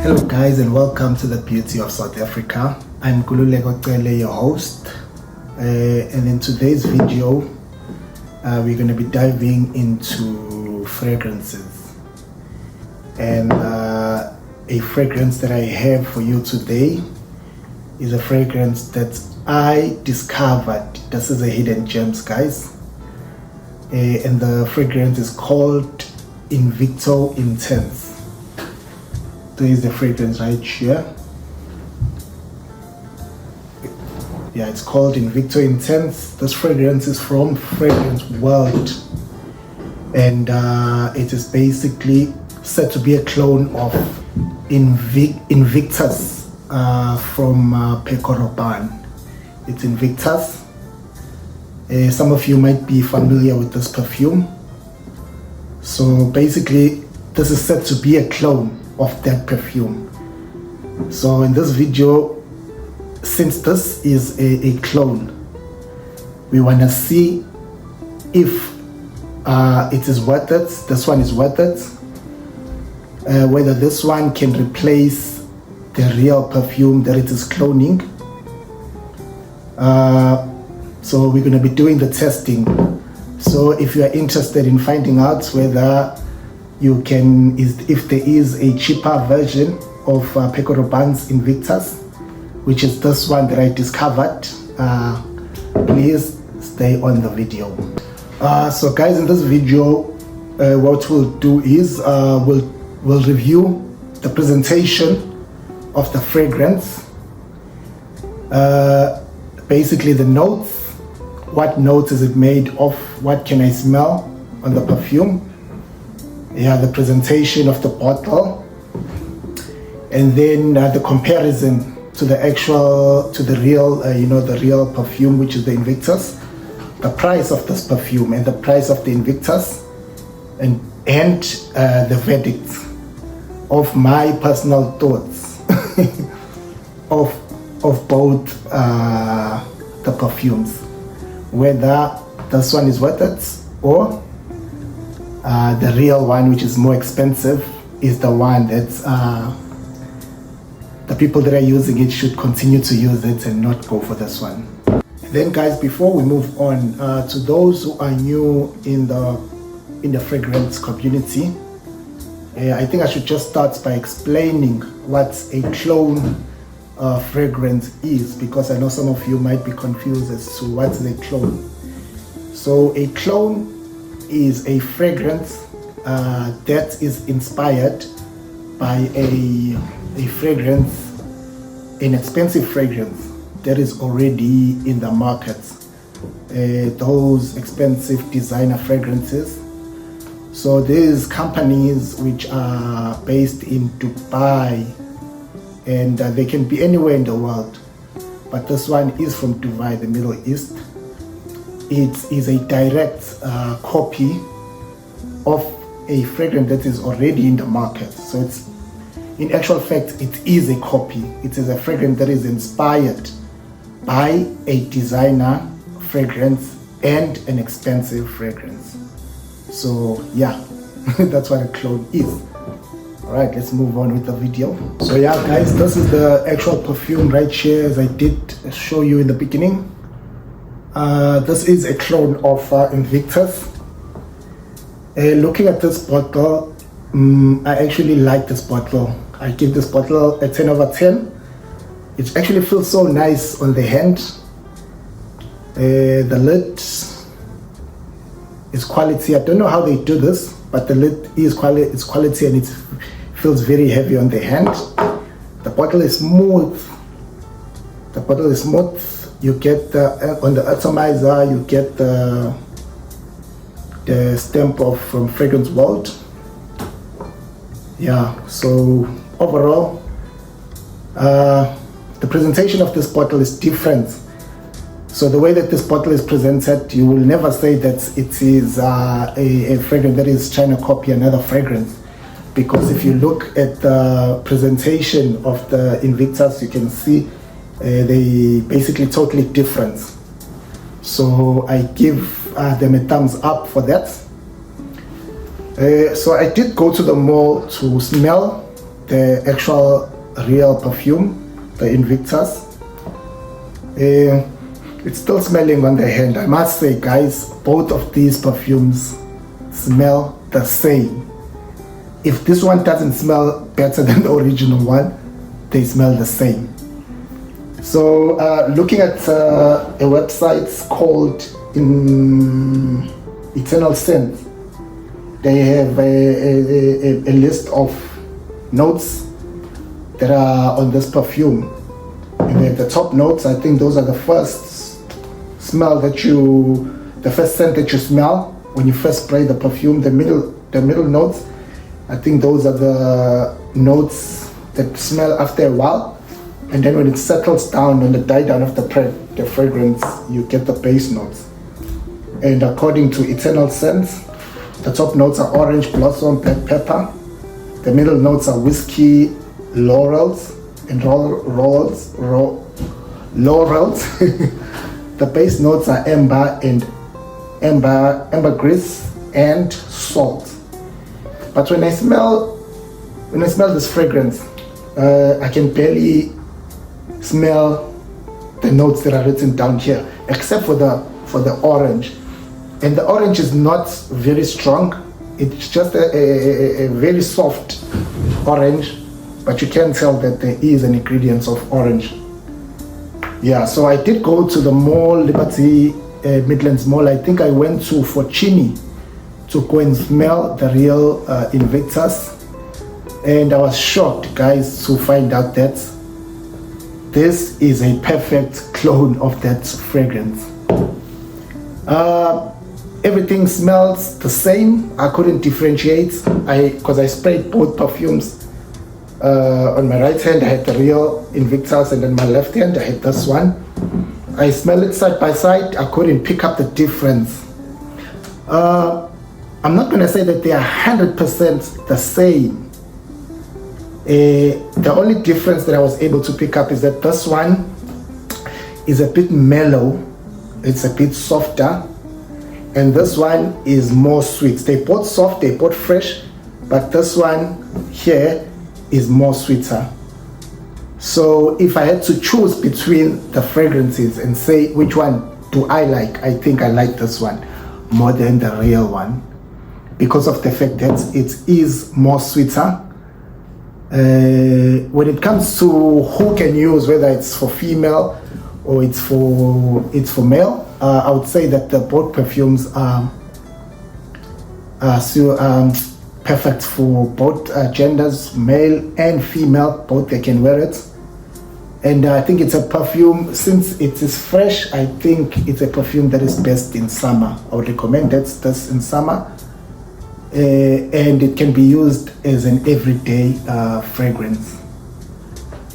Hello guys, and welcome to the beauty of South Africa. I'm Kululeko Cele, your host, and in today's video we're going to be diving into fragrances, and a fragrance that I have for you today is a fragrance that I discovered. This is a hidden gems, guys, and the fragrance is called Invictus Intense. There is the fragrance right here. Yeah, it's called Invictus Intense. This fragrance is from Fragrance World, and it is basically said to be a clone of Invictus from Paco Robanne. It's Invictus. Some of you might be familiar with this perfume. So basically, this is said to be a clone of that perfume. So in this video, since this is a clone, we want to see if it is worth it, this one is worth it, whether this one can replace the real perfume that it is cloning. So we're going to be doing the testing. So if you are interested in finding out whether you can, if there is a cheaper version of Paco Robanne's Invictus, which is this one that I discovered, please stay on the video. So guys, in this video, what we'll do is we'll review the presentation of the fragrance, basically the notes, what notes is it made of, what can I smell on the perfume, yeah, the presentation of the bottle, and then the comparison to the actual, to the real, the real perfume, which is the Invictus, the price of this perfume and the price of the Invictus, and the verdict of my personal thoughts of both the perfumes, whether this one is worth it or the real one, which is more expensive, is the one that the people that are using it should continue to use it and not go for this one. Then guys, before we move on, to those who are new in the fragrance community, I think I should just start by explaining what a clone fragrance is, because I know some of you might be confused as to what is a clone. So a clone is a fragrance that is inspired by a fragrance, an expensive fragrance that is already in the market. Those expensive designer fragrances. So these companies which are based in Dubai, and they can be anywhere in the world, but this one is from Dubai, the Middle East. It is a direct copy of a fragrance that is already in the market. So it's, in actual fact, it is a copy. It is a fragrance that is inspired by a designer fragrance and an expensive fragrance. So yeah, that's what a clone is. Alright, let's move on with the video. So yeah guys, this is the actual perfume right here, as I did show you in the beginning. This is a clone of Invictus. Looking at this bottle, I actually like this bottle. I give this bottle a 10 over 10. It actually feels so nice on the hand. The lid is quality. I don't know how they do this, but the lid is quality, and it feels very heavy on the hand. The bottle is smooth. The bottle is smooth. You get on the atomizer, you get the the stamp of from Fragrance World. Yeah, so overall, the presentation of this bottle is different. So the way that this bottle is presented, you will never say that it is a fragrance that is trying to copy another fragrance. Because if you look at the presentation of the Invictus, you can see they basically totally different. So I give them a thumbs up for that. So I did go to the mall to smell the actual real perfume, the Invictus. It's still smelling on the hand. I must say, guys, both of these perfumes smell the same. If this one doesn't smell better than the original one, they smell the same. So looking at a website called Eternal Scent, they have a list of notes that are on this perfume. And at the top notes, I think those are the first smell that the first scent that you smell when you first spray the perfume. The middle notes, I think those are the notes that smell after a while. And then when it settles down, when the die down of the fragrance, you get the base notes. And according to Eternal Scents, the top notes are orange blossom, black pepper. The middle notes are whiskey, laurels, and laurels. The base notes are amber and ambergris and salt. But when I smell this fragrance, I can barely smell the notes that are written down here, except for the orange. And the orange is not very strong. It's just a very soft orange, but you can tell that there is an ingredient of orange. Yeah, so I did go to the mall, Liberty Midlands Mall. I think I went to Forchini to go and smell the real Invictus. And I was shocked, guys, to find out that this is a perfect clone of that fragrance. Everything smells the same. I couldn't differentiate because I sprayed both perfumes. On my right hand I had the real Invictus, and on my left hand I had this one. I smell it side by side. I couldn't pick up the difference. I'm not going to say that they are 100% the same. The only difference that I was able to pick up is that this one is a bit mellow. It's a bit softer. And this one is more sweet. They both soft, they both fresh, but this one here is more sweeter. So if I had to choose between the fragrances and say which one do I like, I think I like this one more than the real one, because of the fact that it is more sweeter. When it comes to who can use, whether it's for female or it's for male, I would say that both perfumes are perfect for both genders, male and female. Both they can wear it. And I think it's a perfume, since it is fresh, I think it's a perfume that is best in summer. I would recommend this in summer. And it can be used as an everyday fragrance.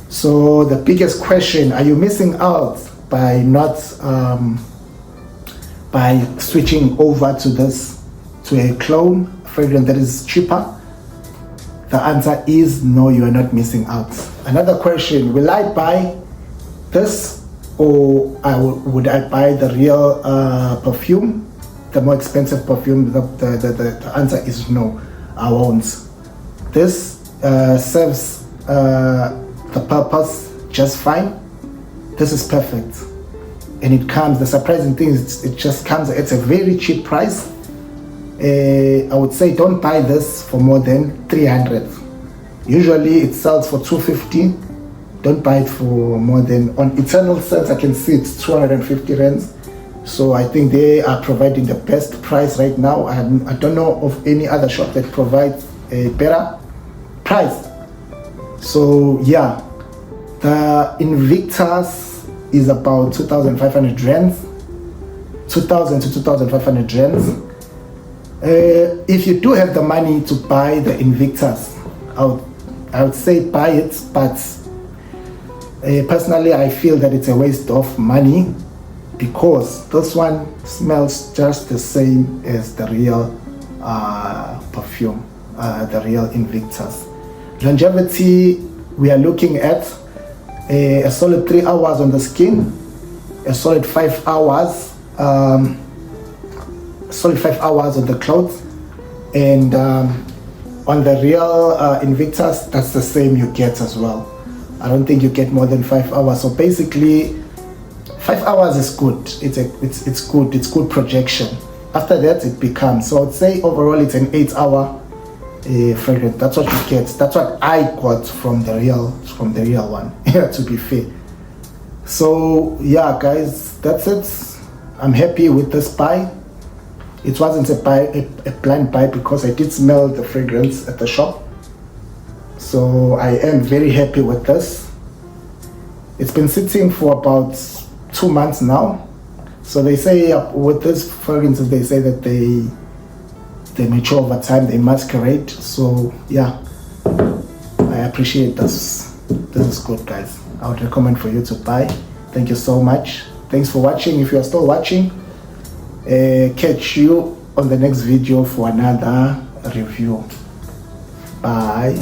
So the biggest question, are you missing out by not by switching over to a clone fragrance that is cheaper? The answer is no, you are not missing out. Another question, will I buy this, or would I buy the real perfume, the more expensive perfume? The answer is no, I won't. This serves the purpose just fine. This is perfect. And it comes, the surprising thing is it just comes at a very cheap price. I would say don't buy this for more than 300. Usually it sells for 250. Don't buy it for more than, on Eternal Scents I can see it's 250 rands. So I think they are providing the best price right now. I don't know of any other shop that provides a better price. So yeah, the Invictus is about 2,500 rands, 2,000 to 2,500 rands. If you do have the money to buy the Invictus, I would say buy it, but personally I feel that it's a waste of money because this one smells just the same as the real perfume, the real Invictus. Longevity, we are looking at a solid 3 hours on the skin, a solid 5 hours, solid 5 hours on the clothes, and on the real Invictus, that's the same you get as well. I don't think you get more than 5 hours. So basically, 5 hours is good. It's good. It's good projection. After that, it becomes. So I'd say overall, it's an 8-hour fragrance. That's what you get. That's what I got from the real one. Yeah, to be fair. So yeah, guys, that's it. I'm happy with this buy. It wasn't a blind buy because I did smell the fragrance at the shop. So I am very happy with this. It's been sitting for about 2 months now. So they say with this fragrances, they say that they mature over time, they masquerade. So yeah, I appreciate this. This is good, guys. I would recommend for you to buy. Thank you so much. Thanks for watching. If you are still watching, catch you on the next video for another review. Bye.